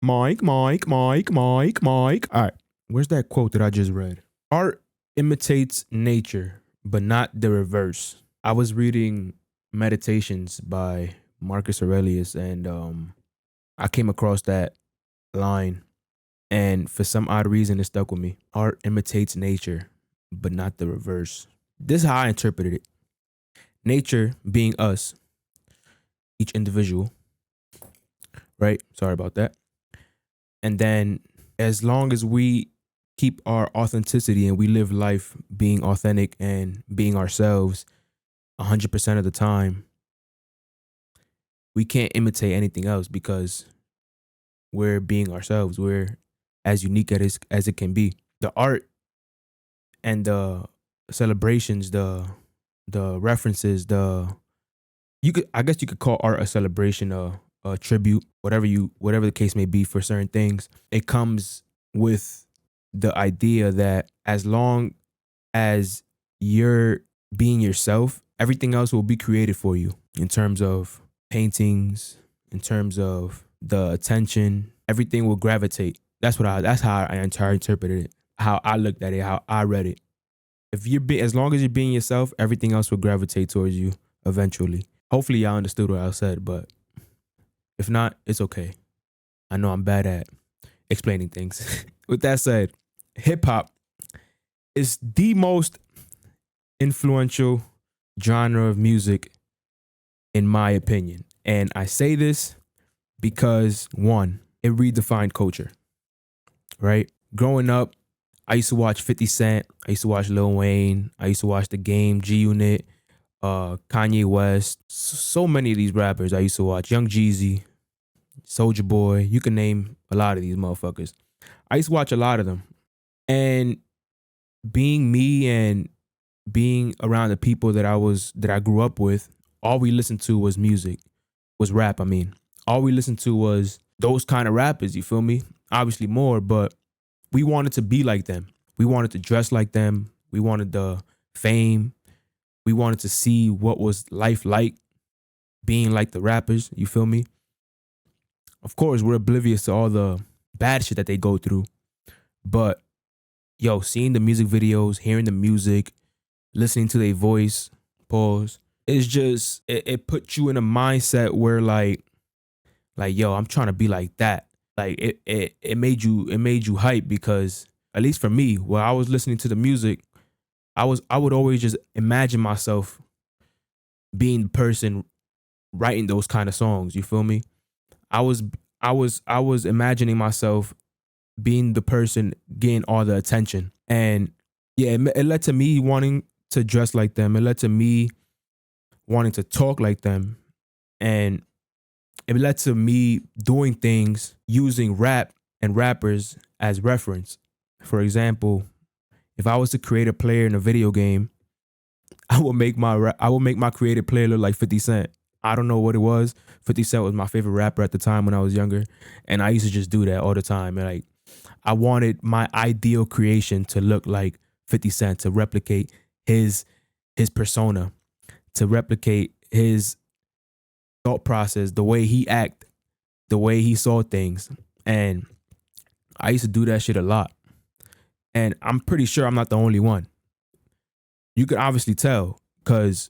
Mike. All right. Where's that quote that I just read? Art imitates nature, but not the reverse. I was reading Meditations by Marcus Aurelius, and I came across that line, and for some odd reason, it stuck with me. Art imitates nature, but not the reverse. This is how I interpreted it. Nature being us, each individual, right? Sorry about that. And then as long as we keep our authenticity and we live life being authentic and being ourselves 100% of the time, we can't imitate anything else because we're being ourselves. We're as unique as it can be. The art and the celebrations, the references, I guess you could call art a celebration, a tribute, whatever the case may be for certain things. It comes with the idea that as long as you're being yourself, everything else will be created for you in terms of paintings, in terms of the attention, everything will gravitate. That's how I interpreted it, how I looked at it, how I read it. As long as you're being yourself, everything else will gravitate towards you eventually. Hopefully y'all understood what I said, but if not, it's okay. I know I'm bad at explaining things. With that said, hip hop is the most influential genre of music in my opinion. And I say this because one, it redefined culture, right? Growing up, I used to watch 50 Cent, I used to watch Lil Wayne, I used to watch The Game, G Unit, Kanye West, so many of these rappers I used to watch. Young Jeezy, Soulja Boy, you can name a lot of these motherfuckers. I used to watch a lot of them. And being me and being around the people that I grew up with, all we listened to was music, was rap. I mean, all we listened to was those kind of rappers, you feel me? Obviously more, but we wanted to be like them. We wanted to dress like them. We wanted the fame. We wanted to see what was life like being like the rappers, you feel me? Of course, we're oblivious to all the bad shit that they go through. But yo, seeing the music videos, hearing the music, listening to their voice, pause, it's just it puts you in a mindset where like yo, I'm trying to be like that. Like it made you hype because at least for me, while I was listening to the music, I would always just imagine myself being the person writing those kind of songs. You feel me? I was imagining myself being the person getting all the attention, and yeah, it led to me wanting to dress like them. It led to me wanting to talk like them, and it led to me doing things using rap and rappers as reference. For example, if I was to create a player in a video game, I would make my created player look like 50 Cent. I don't know what it was. 50 Cent was my favorite rapper at the time when I was younger, and I used to just do that all the time. And like, I wanted my ideal creation to look like 50 Cent, to replicate his persona, to replicate his thought process, the way he act, the way he saw things. And I used to do that shit a lot. And I'm pretty sure I'm not the only one. You can obviously tell, because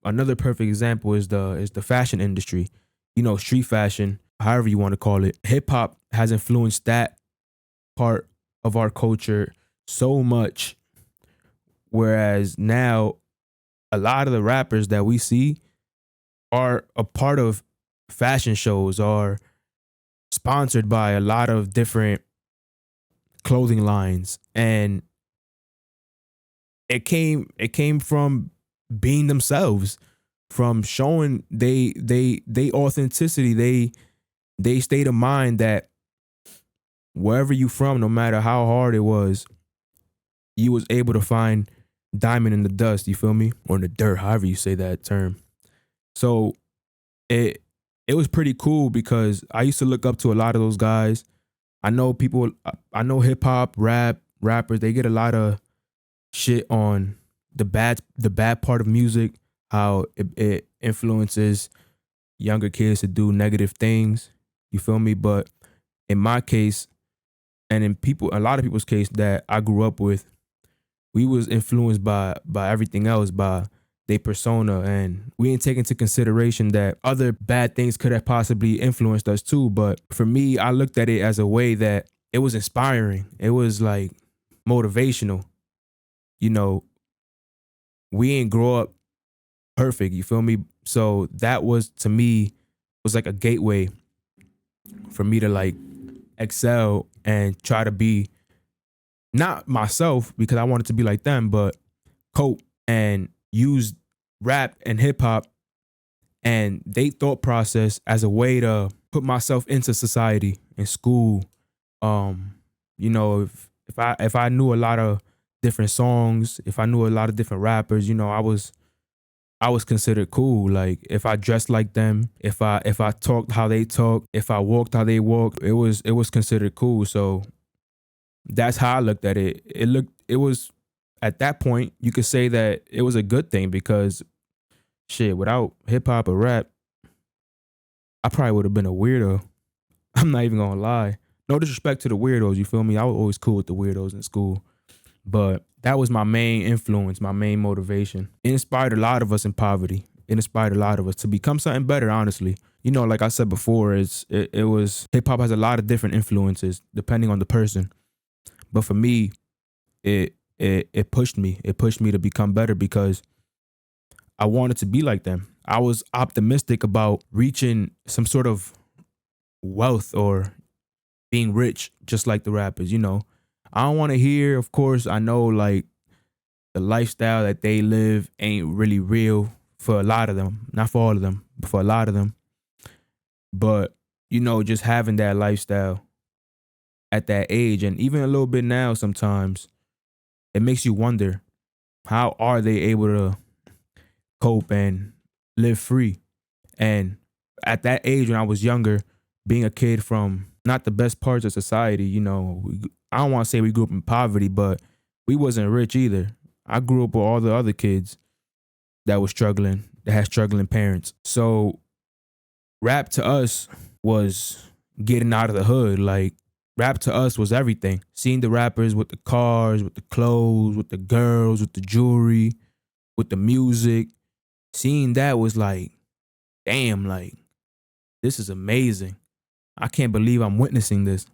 another perfect example is the fashion industry. You know, street fashion, however you want to call it. Hip hop has influenced that part of our culture so much, whereas now a lot of the rappers that we see are a part of fashion shows, are sponsored by a lot of different clothing lines, and it came from being themselves, from showing they authenticity, they state of mind that wherever you from, no matter how hard it was, you was able to find diamond in the dust, you feel me? Or in the dirt, however you say that term. So it was pretty cool because I used to look up to a lot of those guys. I know hip hop, rappers, they get a lot of shit on the bad part of music, how it influences younger kids to do negative things. You feel me? But in my case, and in a lot of people's case that I grew up with, we was influenced by everything else, by their persona, and we didn't take into consideration that other bad things could have possibly influenced us too. But for me, I looked at it as a way that it was inspiring. It was like motivational. You know, we didn't grow up perfect, you feel me? So that was, to me, was like a gateway for me to like excel and try to be not myself because I wanted to be like them, but cope and use rap and hip hop and they thought process as a way to put myself into society in school. Um, you know, if I knew a lot of different songs, if I knew a lot of different rappers, you know, I was considered cool. Like if I dressed like them, if I talked how they talk, if I walked how they walked, it was considered cool. So that's how I looked at it. It was at that point you could say that it was a good thing because shit, without hip hop or rap, I probably would have been a weirdo. I'm not even gonna lie. No disrespect to the weirdos, you feel me? I was always cool with the weirdos in school. But that was my main influence, my main motivation. It inspired a lot of us in poverty. It inspired a lot of us to become something better, honestly. You know, like I said before, it was hip hop has a lot of different influences depending on the person. But for me, it pushed me. It pushed me to become better because I wanted to be like them. I was optimistic about reaching some sort of wealth or being rich just like the rappers, you know. I don't want to hear, of course, I know like the lifestyle that they live ain't really real for a lot of them. Not for all of them, but for a lot of them. But, you know, just having that lifestyle at that age and even a little bit now sometimes, it makes you wonder, how are they able to cope and live free? And at that age when I was younger, being a kid from not the best parts of society, you know, I don't want to say we grew up in poverty, but we wasn't rich either. I grew up with all the other kids that was struggling, that had struggling parents. So rap to us was getting out of the hood. Like rap to us was everything. Seeing the rappers with the cars, with the clothes, with the girls, with the jewelry, with the music, seeing that was like, damn, like this is amazing. I can't believe I'm witnessing this.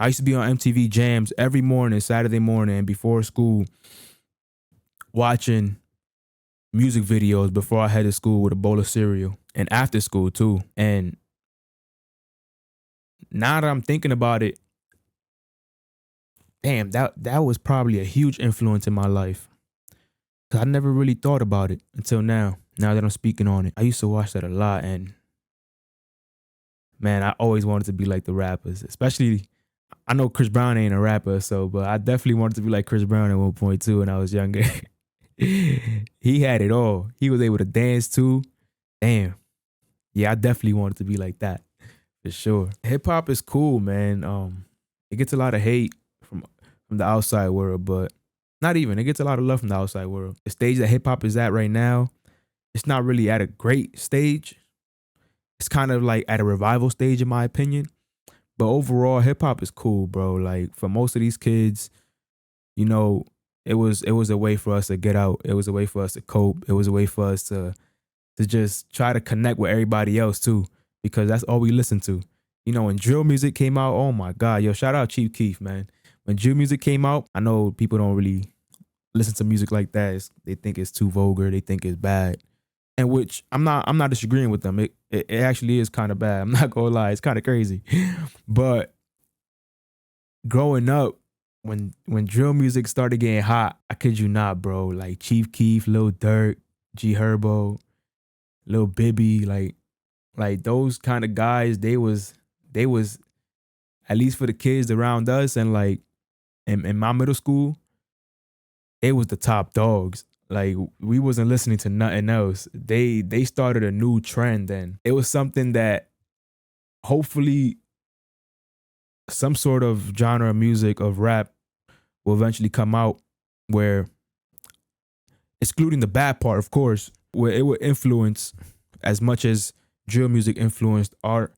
I used to be on MTV Jams every morning, Saturday morning, before school, watching music videos before I headed to school with a bowl of cereal and after school too. And now that I'm thinking about it, damn, that was probably a huge influence in my life. Cause I never really thought about it until now. Now that I'm speaking on it, I used to watch that a lot, and man, I always wanted to be like the rappers. Especially, I know Chris Brown ain't a rapper, so but I definitely wanted to be like Chris Brown at one point too when I was younger. He had it all. He was able to dance too. Damn. Yeah, I definitely wanted to be like that for sure. Hip hop is cool, man. It gets a lot of hate from the outside world, but not even. It gets a lot of love from the outside world. The stage that hip hop is at right now, it's not really at a great stage. It's kind of like at a revival stage, in my opinion. But overall, hip hop is cool, bro. Like for most of these kids, you know, it was a way for us to get out. It was a way for us to cope. It was a way for us to just try to connect with everybody else too, because that's all we listen to. You know, when drill music came out, oh my God, yo, shout out Chief Keef, man. When drill music came out, I know people don't really listen to music like that. They think it's too vulgar. They think it's bad. And which I'm not disagreeing with them. It actually is kind of bad. I'm not gonna lie, it's kind of crazy. But growing up, when drill music started getting hot, I kid you not, bro. Like Chief Keef, Lil Durk, G Herbo, Lil Bibby, like those kind of guys, they was at least for the kids around us and like in my middle school, they was the top dogs. Like we wasn't listening to nothing else. They started a new trend and it was something that hopefully some sort of genre of music of rap will eventually come out where, excluding the bad part, of course, where it will influence as much as drill music influenced art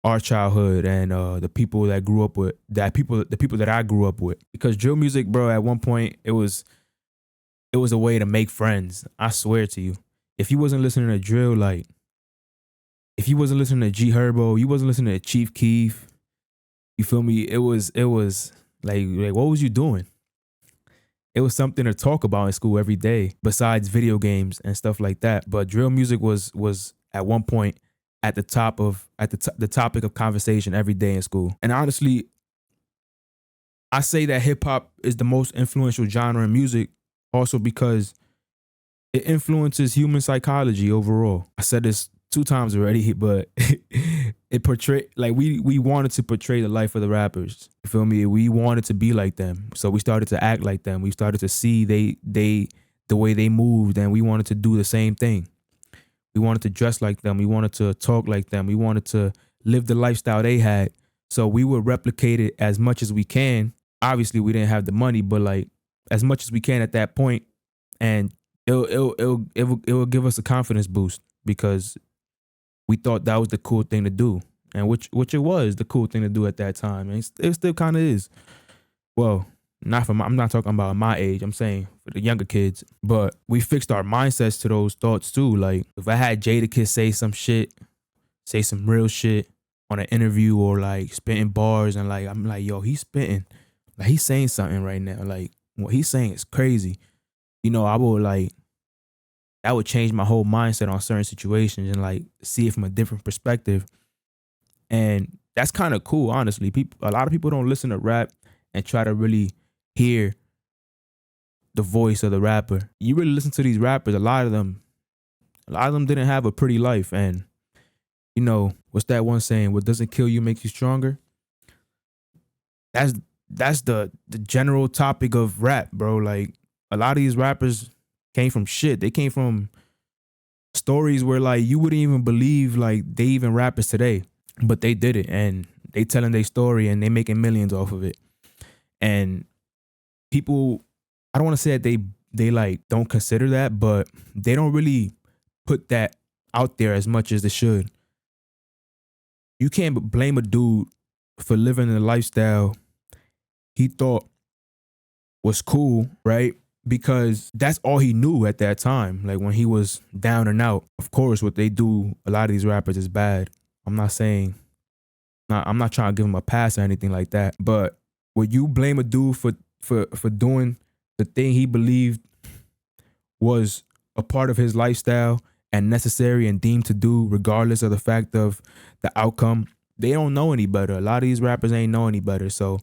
our childhood and the people that grew up with the people that I grew up with. Because drill music, bro, at one point it was a way to make friends. I swear to you. If you wasn't listening to drill, like if you wasn't listening to G Herbo, you wasn't listening to Chief Keef, you feel me? It was like what was you doing? It was something to talk about in school every day besides video games and stuff like that. But drill music was at one point at the top of the topic of conversation every day in school. And honestly, I say that hip hop is the most influential genre in music also because it influences human psychology overall. I said this 2 times already, but it portrayed like we wanted to portray the life of the rappers. You feel me? We wanted to be like them, so we started to act like them. We started to see the way they moved, and we wanted to do the same thing. We wanted to dress like them. We wanted to talk like them. We wanted to live the lifestyle they had. So we would replicate it as much as we can. Obviously, we didn't have the money, but like as much as we can at that point, and it will give us a confidence boost because we thought that was the cool thing to do, and which it was the cool thing to do at that time, and it still kind of is. Well, I'm not talking about my age. I'm saying for the younger kids. But we fixed our mindsets to those thoughts too. Like if I had Jadakiss say some shit, say some real shit on an interview or like spitting bars, and like I'm like, yo, he's spitting, like he's saying something right now. Like what he's saying is crazy. You know, I would like that would change my whole mindset on certain situations and like see it from a different perspective. And that's kind of cool, honestly. A lot of people don't listen to rap and try to really hear the voice of the rapper. You really listen to these rappers, a lot of them didn't have a pretty life. And you know, what's that one saying? What doesn't kill you makes you stronger. That's the general topic of rap, bro. Like a lot of these rappers came from shit. They came from stories where like you wouldn't even believe like they even rappers today, but they did it and they telling their story and they making millions off of it. And people, I don't want to say that they like don't consider that, but they don't really put that out there as much as they should. You can't blame a dude for living a lifestyle he thought was cool, right? Because that's all he knew at that time. Like when he was down and out. Of course, what they do, a lot of these rappers is bad. I'm not saying, I'm not trying to give him a pass or anything like that. But would you blame a dude for doing the thing he believed was a part of his lifestyle and necessary and deemed to do, regardless of the fact of the outcome? They don't know any better. A lot of these rappers ain't know any better. So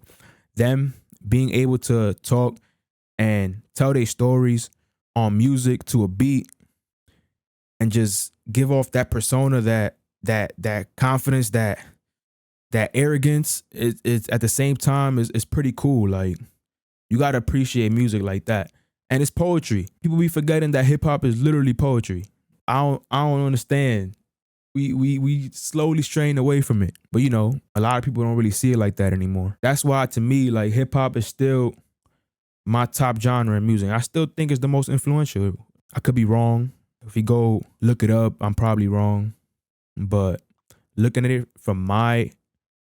them being able to talk and tell their stories on music to a beat and just give off that persona, that confidence, that arrogance is at the same time is pretty cool. Like you gotta appreciate music like that. And it's poetry. People be forgetting that hip hop is literally poetry. I don't understand. We slowly strain away from it. But you know, a lot of people don't really see it like that anymore. That's why to me, like hip hop is still my top genre in music. I still think it's the most influential. I could be wrong. If you go look it up, I'm probably wrong. But looking at it from my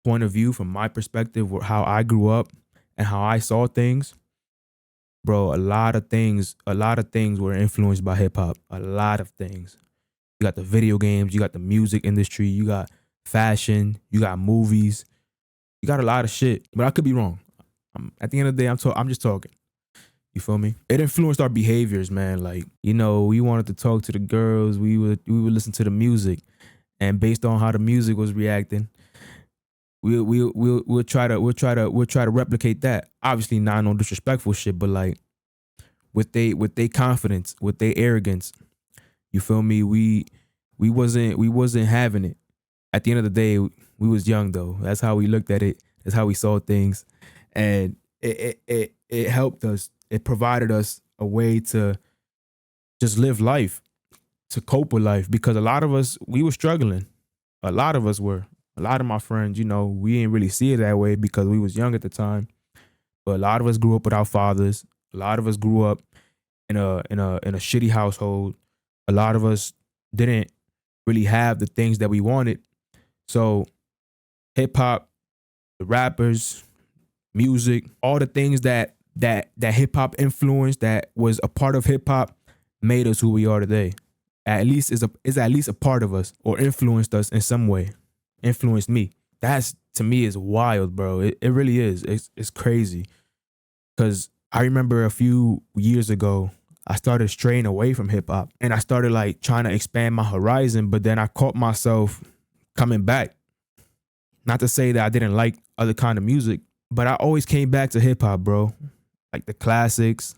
point of view, from my perspective, how I grew up and how I saw things, bro, a lot of things were influenced by hip hop. A lot of things. You got the video games, you got the music industry, you got fashion, you got movies, you got a lot of shit. But I could be wrong. At the end of the day, I'm just talking. You feel me? It influenced our behaviors, man. Like, you know, we wanted to talk to the girls. We would listen to the music, and based on how the music was reacting, we'll try to replicate that. Obviously, not no disrespectful shit, but like with they confidence, with their arrogance. You feel me? We wasn't having it. At the end of the day, we was young though. That's how we looked at it. That's how we saw things, and it helped us. It provided us a way to just live life, to cope with life, because a lot of us, we were struggling. A lot of us were. A lot of my friends, you know, we didn't really see it that way because we was young at the time. But a lot of us grew up without fathers. A lot of us grew up in a shitty household. A lot of us didn't really have the things that we wanted. So hip hop, the rappers, music, all the things that hip hop influenced, that was a part of hip hop, made us who we are today. At least is at least a part of us, or influenced us in some way. Influenced me. That's, to me, is wild, bro. It really is. It's crazy. Cause I remember a few years ago, I started straying away from hip hop, and I started like trying to expand my horizon, but then I caught myself coming back. Not to say that I didn't like other kind of music, but I always came back to hip hop, bro. Like the classics,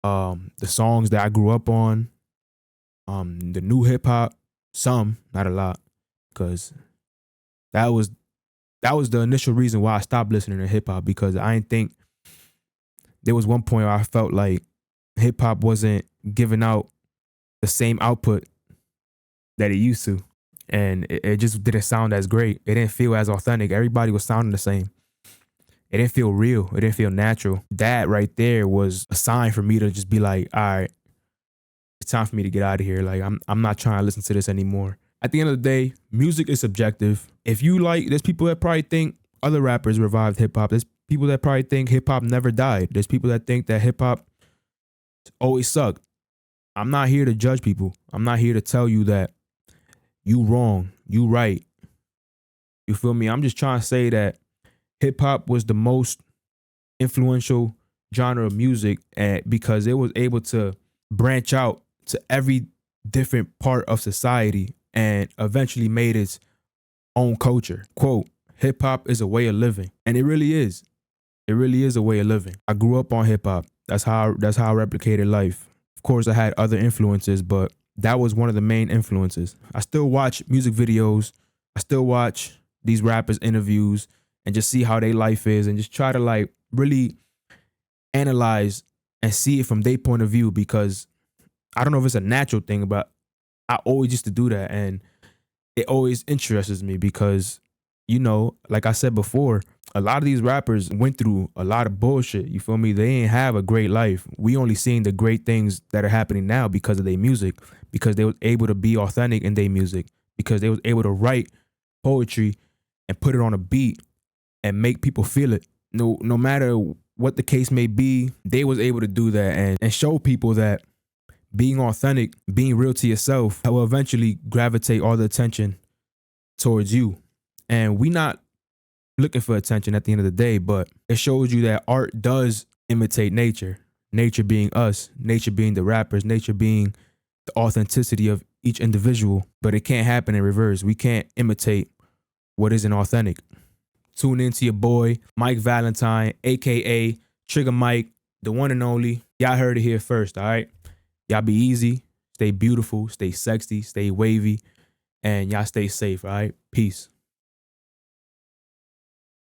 the songs that I grew up on, the new hip hop, some, not a lot, because that was the initial reason why I stopped listening to hip hop, because I didn't think, there was one point where I felt like hip hop wasn't giving out the same output that it used to. And it just didn't sound as great. It didn't feel as authentic. Everybody was sounding the same. It didn't feel real. It didn't feel natural. That right there was a sign for me to just be like, all right, it's time for me to get out of here. Like, I'm not trying to listen to this anymore. At the end of the day, music is subjective. If you like, there's people that probably think other rappers revived hip hop. There's people that probably think hip hop never died. There's people that think that hip hop always sucked. I'm not here to judge people. I'm not here to tell you that you wrong, you right. You feel me? I'm just trying to say that hip hop was the most influential genre of music, and because it was able to branch out to every different part of society and eventually made its own culture. Quote, hip hop is a way of living. And it really is. It really is a way of living. I grew up on hip hop. That's how I replicated life. Of course, I had other influences, but that was one of the main influences. I still watch music videos. I still watch these rappers' interviews and just see how their life is, and just try to like really analyze and see it from their point of view, because I don't know if it's a natural thing, but I always used to do that. And it always interests me because, you know, like I said before, a lot of these rappers went through a lot of bullshit. You feel me? They ain't have a great life. We only seeing the great things that are happening now because of their music, because they was able to be authentic in their music, because they was able to write poetry and put it on a beat and make people feel it. No matter what the case may be, they was able to do that and show people that being authentic, being real to yourself, will eventually gravitate all the attention towards you. And we not looking for attention at the end of the day, but it shows you that art does imitate nature. Nature being us, nature being the rappers, nature being the authenticity of each individual. But it can't happen in reverse. We can't imitate what isn't authentic. Tune into your boy, Mike Valentine, a.k.a. Triggamke, the one and only. Y'all heard it here first, all right? Y'all be easy, stay beautiful, stay sexy, stay wavy, and y'all stay safe, all right? Peace.